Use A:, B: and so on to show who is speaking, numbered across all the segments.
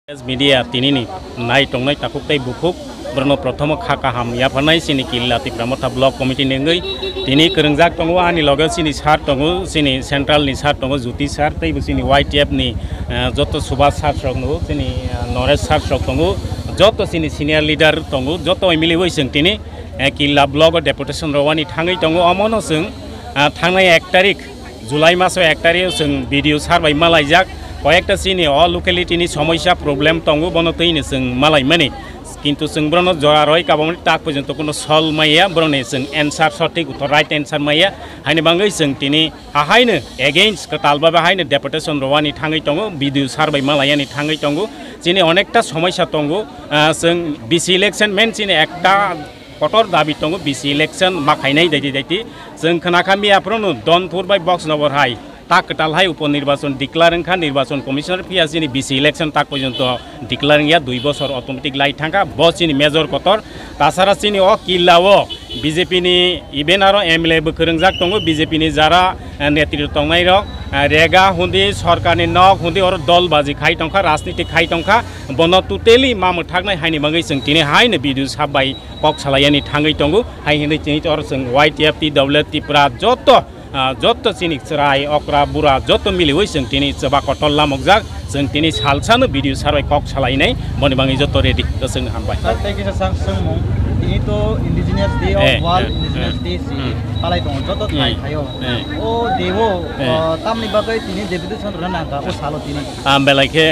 A: Media tinini nai tongnai takuk tai bukuk berno prothom khaka ham ya phanai sini Killa ti pramotha block committee nengai tini kerengjak tongo ani loge sini sar tongo sini central ni sar tongo juti sar tai sini YTF ni joto subas sar tongo sini Nores sar tongo joto sini senior leader tongo joto emili hoiseng tini Killa block deputation rawani thangai tongo amono seng thangnai 1 tarik July maso 1 tarik seng video sar bai malaijak কয়েকটা চিনি অ locality নি সমস্যা problem তঙ্গু বনতেই নি जों মালাই মানে কিন্তু जों ব্রন জরা রয় কাবনি তাক পর্যন্ত কোনো সল মাইয়া ব্রনে जों এনসার সঠিক উত্তর রাইট এনসার মাইয়া হাইনে বাঙ্গৈ जों তিনি হাহাইনো এগেইনস্ট কতালবা হাইনো ডেপুটেশন রওয়ানি থাঙ্গৈ তঙ্গু ভিডিও সারবাই মালায়ানি থাঙ্গৈ তঙ্গু চিনি অনেকটা সমস্যা তঙ্গু जों বিসি ইলেকশন মেন চিনি একটা কটর দাবি তঙ্গু বিসি ইলেকশন মাখাইনাই দাইতি जों খনাখামি আপ্রনো দনপুর বাই বক্স নগর হাই tak ketalhai uponirbacon declaring khan nirbacon commissioner piasini BC election tak porjonto declaring ya 2 বছর automatic lai thangka bosini major kotor tasara sini o Killa o BJP ni iben aro MLA bo krengjak tongo BJP ni jara netritw tongnai rok rega hundi sarkar ni nok hundi or dol baji khai tongkha rajniti khai tongkha bono totally mamu thagnai haini bangai जों tini haine video sabai kok salayani thangai tongo hai hini chini or जों YTF TWT pra joto cinik cerai okra bura joto mili hoiseng tini coba kotol lamokjak जों tini salsano video sarai kok salainai boni bangi joto ready to जों hambai
B: thank you sang sungmung ini to indigenous day of world indigenous day si palai tong joto thai thayo o dewo tamni bagai tini deputation ranangka o salo tini
A: ambelaike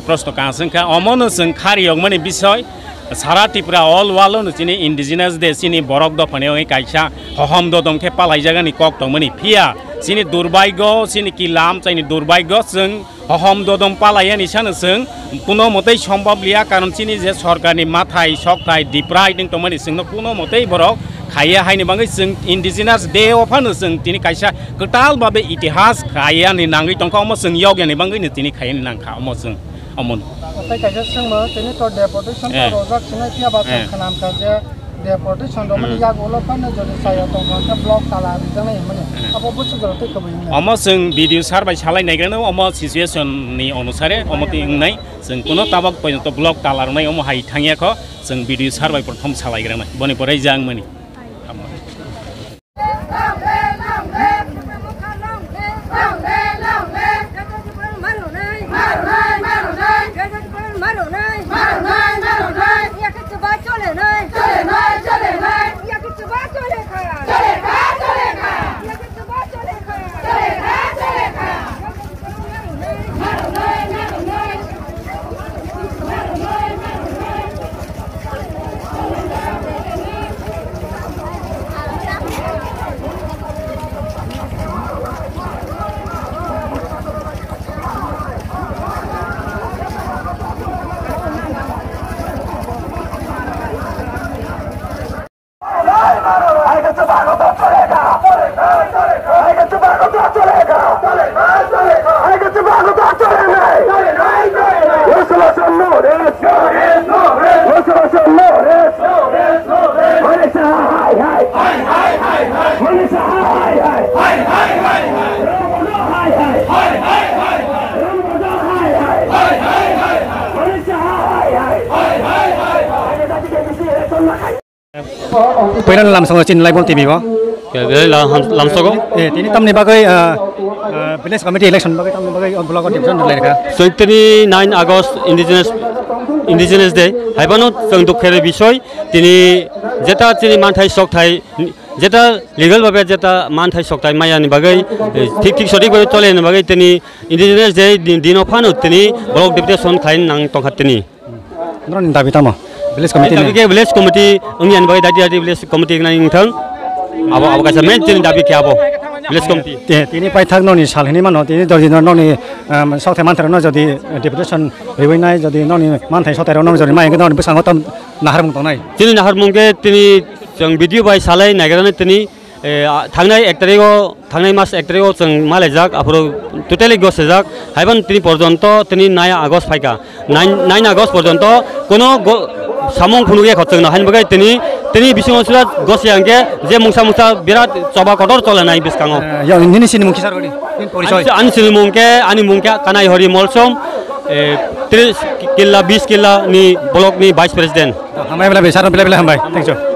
A: prosto kansengka omono जों khariok mani bishoy সারা Tripura all Walon চিনি indigenous দে চিনি বরক দফানেও কাইসা হহম দদমকে পালাই জায়গানি cock দমনি ফিয়া চিনি দুর্ভাগ্য চিনি কি লাম চাইনি দুর্ভাগ্য जों হহম দদম পালাইয়ানি সানো जों কোনো মতেই সম্ভব লিয়া কারণ চিনি যে সরকারনি মাথায় সকথায় ডিপ্রাইড দমনি जों কোনো মতেই বরক খাইয়া হাইনি বাঙ্গै जों ইন্ডিজিনাস দে অফানো जों তিনি কাইসা কটাল ভাবে ইতিহাস খাইয়ানি নাঙ্গै তংকা অম जों ইয়াগयानि बांगैनो তিনি খাইয়ানি নাংखा অম जों अमन
C: tai kaisa sengmo tini to deportation to rojak sinai pia ba khanam ka je deportation do mani ya golo pan jodi saya to ka block tala jangai mani abo busu jor te koboi
A: amo जों video sarbai salai naigano amo situation ni onusare amo ti ngai जों kuno tabak pointo block tala nai amo hai thangya kho जों video sarbai prothom salai grana boni porai jang mani
D: Pailan lam songo chin lai bon TV ko
B: lam sogo
D: tini tamni bagai village committee election bagai tamni bagai block deputation lai ka
B: 29 August indigenous day haibano जों दुखेर বিষয় তিনি যেটা চিনি মানথাই সকথাই যেটা legal ভাবে যেটা মানথাই সকথাই মায়ানি বাগৈ ঠিক সঠিক ভাবে চলে না বাগৈ তিনি indigenous day দিনো ফানো তিনি ব্লক ডেপুটেশন খাইন নাং তংখা তিনি
D: নরন দাবি তামো
B: village committee ungyan bagai dadi village committee nang thang abo kaisa main tin dabi ke abo village committee
D: tini pai thak noni salhini mano tini dorji noni sauthai manthar no jodi deputation rewenai jodi noni manthai sauthai no jodi mai noni besango tam nahar mung tonai
B: tini nahar mungke tini जों video bai salai nagarane tini थांनाय 1 तारिखआव थांनाय मास 1 तारिखआव जों मालायजाक आफरो totally गसेजाक हायबान तिनि पर्यन्त तिनि 9 August फाइका 9 August पर्यन्त कोनो सामं फुनुगे खचों ना हानबगाय तिनि बिसिङावसुला गसेयांगे जे मुसा बिराद चबा कटर चलानाय बिसकाङो
D: या निनि सिनि मुखि सारगनि परिचय
B: आनि सिनि मुंके आनि मुंके कानाय हरि मलसम 30 किल्ला 20 किल्ला नि ब्लक नि वाइस प्रेसिडेंट
D: हामबाय बेला बेसार बेला बेला हामबाय थैंक यू